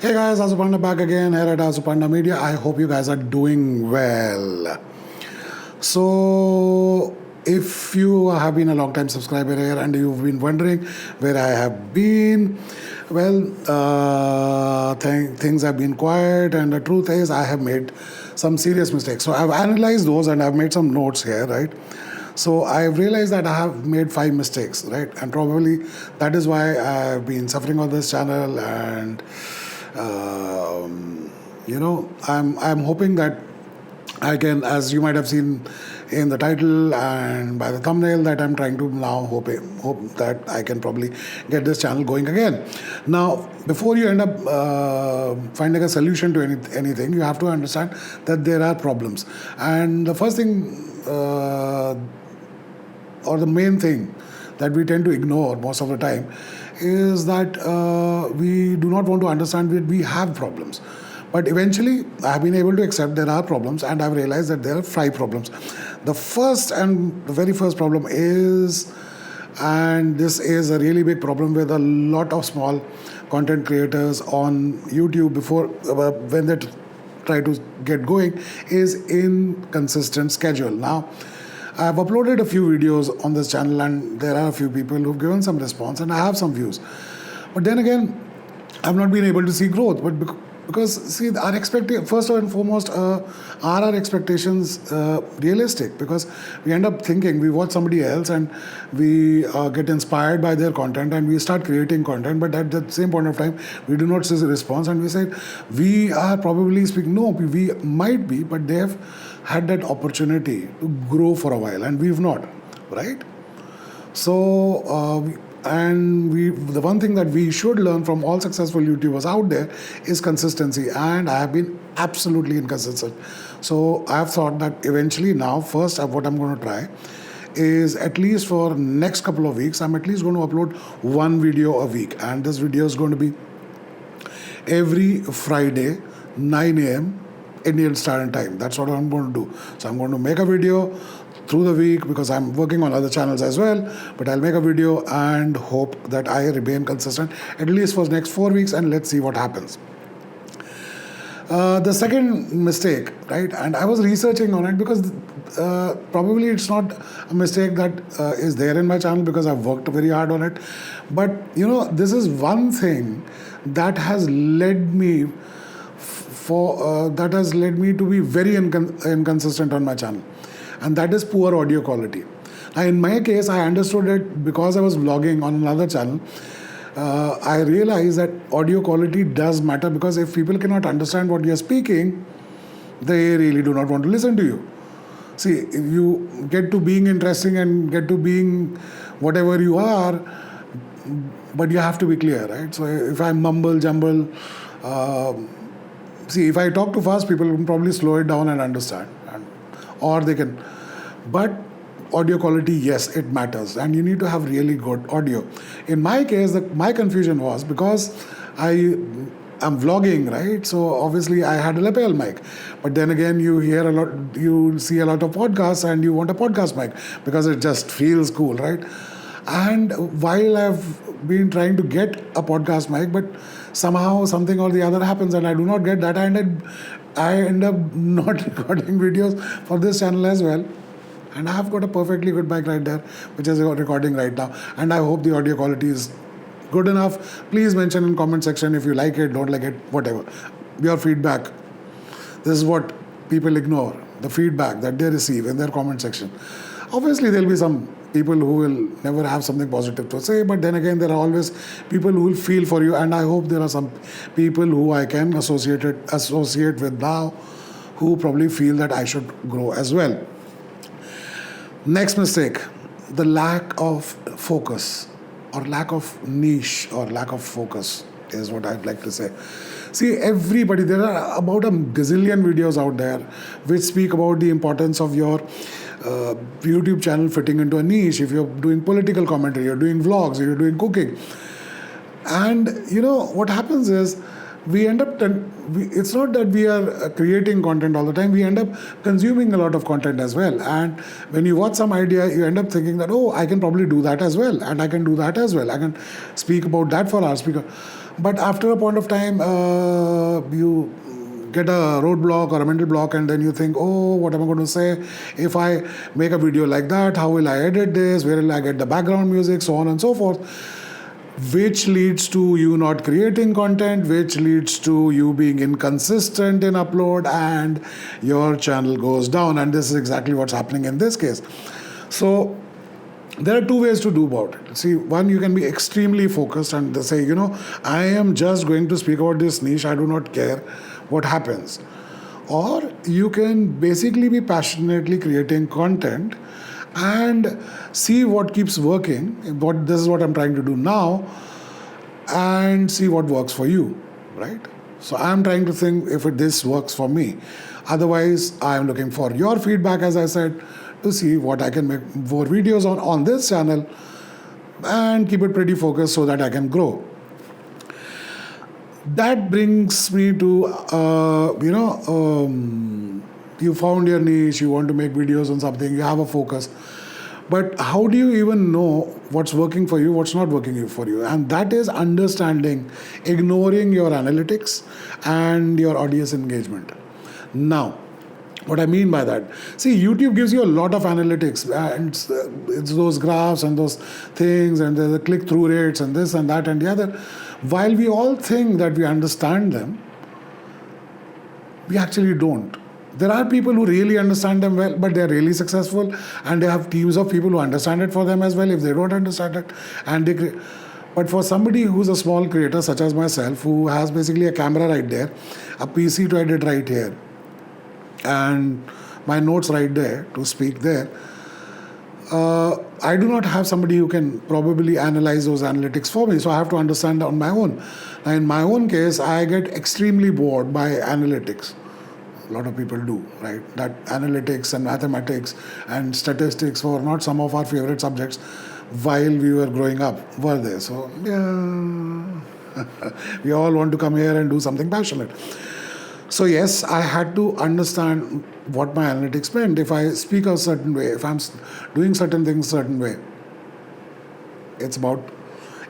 Hey guys, Asupanda back again here at Asupanda Media. I hope you guys are doing well. So, if you have been a long time subscriber here and you've been wondering where I have been, well, things have been quiet, and the truth is, I have made some serious mistakes. So, I've analyzed those and I've made some notes here, right? So I've realized that I have made 5 mistakes, right? And probably that is why I've been suffering on this channel. And I'm hoping that I can, as you might have seen in the title and by the thumbnail, that I'm trying to now hope that I can probably get this channel going again. Now, before you end up finding a solution to anything, you have to understand that there are problems. And the first thing, or the main thing that we tend to ignore most of the time, is that we do not want to understand that we have problems. But eventually, I have been able to accept there are problems, and I've realized that there are 5 problems. The first and the very first problem is, and this is a really big problem with a lot of small content creators on YouTube before when they try to get going, is inconsistent schedule. Now, I've uploaded a few videos on this channel, and there are a few people who've given some response, and I have some views. But then again, I've not been able to see growth. But because see, our first and foremost, are our expectations realistic? Because we end up thinking, we watch somebody else and we get inspired by their content and we start creating content, but at the same point of time, we do not see the response, and we say, we are probably speaking, no, we might be, but they have had that opportunity to grow for a while, and we've not, right? So, the one thing that we should learn from all successful YouTubers out there is consistency, and I have been absolutely inconsistent. So I have thought that eventually now, first what I'm going to try is, at least for next couple of weeks, I'm at least going to upload 1 video a week, and this video is going to be every Friday, 9 a.m. Indian Standard Time. That's what I'm going to do. So I'm going to make a video through the week, because I'm working on other channels as well, but I'll make a video and hope that I remain consistent at least for the next 4 weeks, and let's see what happens. The second mistake, right, and I was researching on it, because probably it's not a mistake that is there in my channel, because I've worked very hard on it, but this is one thing that has led me to be very inconsistent on my channel, and that is poor audio quality. Now, in my case, I understood it because I was vlogging on another channel. I realized that audio quality does matter, because if people cannot understand what you're speaking, they really do not want to listen to you. See, if you get to being interesting and get to being whatever you are, but you have to be clear, right? So if I mumble, jumble, see, if I talk too fast, people will probably slow it down and understand, or they can. But audio quality, yes, it matters, and you need to have really good audio. In my case, my confusion was because I'm vlogging, right? So obviously I had a lapel mic, but then again, you see a lot of podcasts, and you want a podcast mic because it just feels cool, right? And while I've been trying to get a podcast mic, but somehow something or the other happens and I do not get that, and I end up not recording videos for this channel as well. And I have got a perfectly good mic right there, which is recording right now. And I hope the audio quality is good enough. Please mention in comment section if you like it, don't like it, whatever. Your feedback. This is what people ignore, the feedback that they receive in their comment section. Obviously, there will be some people who will never have something positive to say, but then again, there are always people who will feel for you, and I hope there are some people who I can associate with now, who probably feel that I should grow as well. Next mistake, the lack of focus, or lack of niche, or lack of focus is what I'd like to say. See, everybody, there are about a gazillion videos out there which speak about the importance of your YouTube channel fitting into a niche. If you're doing political commentary, you're doing vlogs, you're doing cooking. And what happens is, we end up, it's not that we are creating content all the time, we end up consuming a lot of content as well. And when you watch some idea, you end up thinking that, oh, I can probably do that as well, and I can do that as well, I can speak about that for hours. But after a point of time, you get a roadblock or a mental block, and then you think, oh, what am I going to say if I make a video like that? How will I edit this? Where will I get the background music? So on and so forth, which leads to you not creating content, which leads to you being inconsistent in upload, and your channel goes down. And this is exactly what's happening in this case. So there are two ways to do about it. See, one, you can be extremely focused and say, I am just going to speak about this niche, I do not care what happens. Or you can basically be passionately creating content and see what keeps working. This is what I'm trying to do now, and see what works for you, right? So I'm trying to think if this works for me. Otherwise, I'm looking for your feedback, as I said, to see what I can make more videos on this channel and keep it pretty focused so that I can grow. That brings me to, you found your niche, you want to make videos on something, you have a focus. But how do you even know what's working for you, what's not working for you? And that is ignoring your analytics and your audience engagement. Now, what I mean by that, see, YouTube gives you a lot of analytics, and it's those graphs and those things, and there's the click-through rates and this and that and the other. While we all think that we understand them, we actually don't. There are people who really understand them well, but they're really successful, and they have teams of people who understand it for them as well if they don't understand it. But for somebody who's a small creator such as myself, who has basically a camera right there, a PC to edit right here, and my notes right there to speak there, I do not have somebody who can probably analyze those analytics for me, so I have to understand on my own. Now, in my own case, I get extremely bored by analytics. A lot of people do, right? That analytics and mathematics and statistics were not some of our favorite subjects while we were growing up, were they? So, yeah, we all want to come here and do something passionate. So yes, I had to understand what my analytics meant. If I speak a certain way, if I'm doing certain things a certain way, it's about,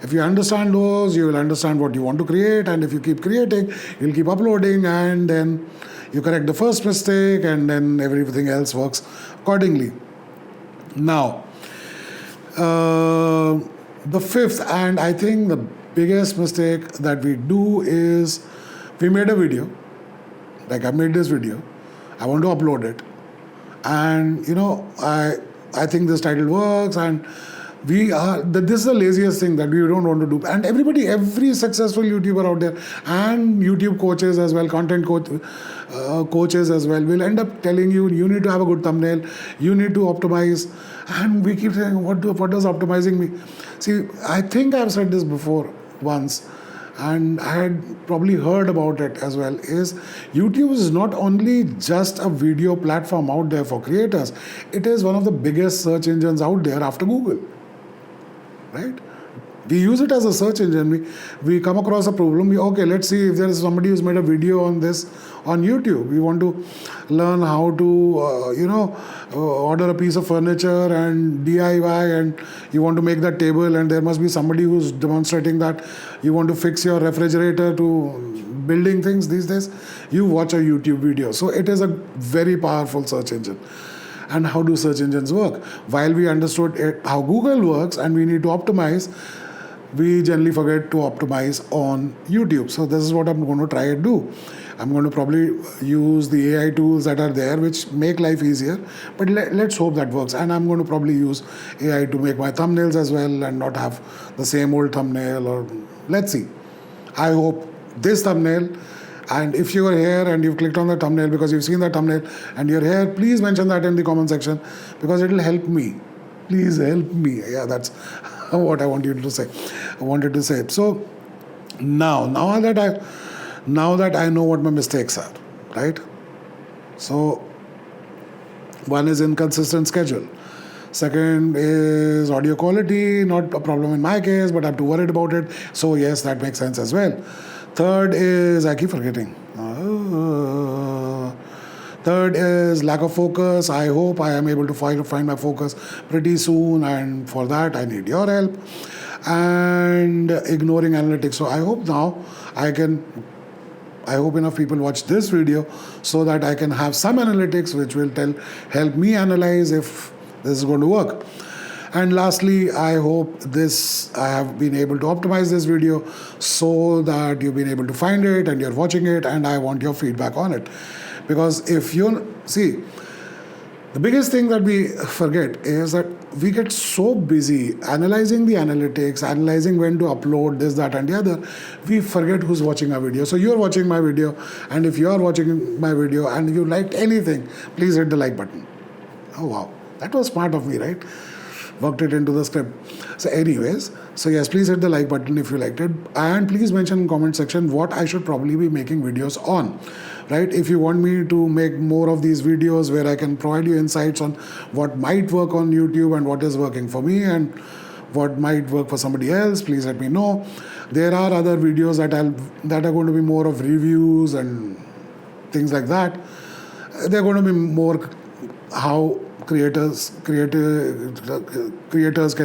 if you understand those, you will understand what you want to create, and if you keep creating, you'll keep uploading, and then you correct the first mistake, and then everything else works accordingly. Now, the fifth, and I think the biggest mistake that we do is, we made a video, like I made this video, I want to upload it, and I think this title works, and this is the laziest thing that we don't want to do. And every successful YouTuber out there, and YouTube coaches as well, content coaches as well, will end up telling you, you need to have a good thumbnail, you need to optimize. And we keep saying, what does optimizing mean? See, I think I've said this before once, and I had probably heard about it as well, is YouTube is not only just a video platform out there for creators, it is one of the biggest search engines out there after Google. Right? We use it as a search engine. We come across a problem. Okay, let's see if there is somebody who's made a video on this on YouTube. We want to learn how to, order a piece of furniture and DIY, and you want to make that table, and there must be somebody who's demonstrating that. You want to fix your refrigerator to building things these days. You watch a YouTube video. So it is a very powerful search engine. And how do search engines work? While we understood how Google works and we need to optimize, we generally forget to optimize on YouTube. So this is what I'm going to try and do. I'm going to probably use the AI tools that are there, which make life easier. But let's hope that works. And I'm going to probably use AI to make my thumbnails as well, and not have the same old thumbnail. Or let's see. I hope this thumbnail. And if you are here and you've clicked on the thumbnail because you've seen the thumbnail and you're here, please mention that in the comment section, because it will help me. Please help me. Yeah, that's what I wanted to say. So now that I know what my mistakes are, right? So one is inconsistent schedule. Second is audio quality, not a problem in my case, but I'm too worried about it. So yes, that makes sense as well. Third is, I keep forgetting. Third is lack of focus. I hope I am able to find my focus pretty soon, and for that I need your help. And ignoring analytics. So I hope now I hope enough people watch this video so that I can have some analytics which will help me analyze if this is going to work. And lastly, I hope I have been able to optimize this video so that you've been able to find it and you're watching it, and I want your feedback on it. Because if you see, the biggest thing that we forget is that we get so busy analyzing the analytics, analyzing when to upload this, that, and the other, we forget who's watching our video. So you're watching my video, and if you're watching my video and you liked anything, please hit the like button. Oh wow, that was smart of me, right? Worked it into the script. So anyways, so yes, please hit the like button if you liked it, and please mention in comment section what I should probably be making videos on, right? If you want me to make more of these videos where I can provide you insights on what might work on YouTube and what is working for me and what might work for somebody else, please let me know. There are other videos that are going to be more of reviews and things like that. They're going to be more how creators can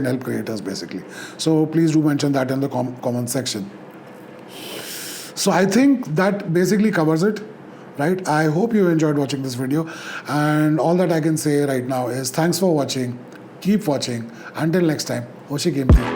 help creators, basically. So please do mention that in the comment section. So I think that basically covers it, right? I hope you enjoyed watching this video, and all that I can say right now is thanks for watching. Keep watching. Until next time, Hoshi Kemti.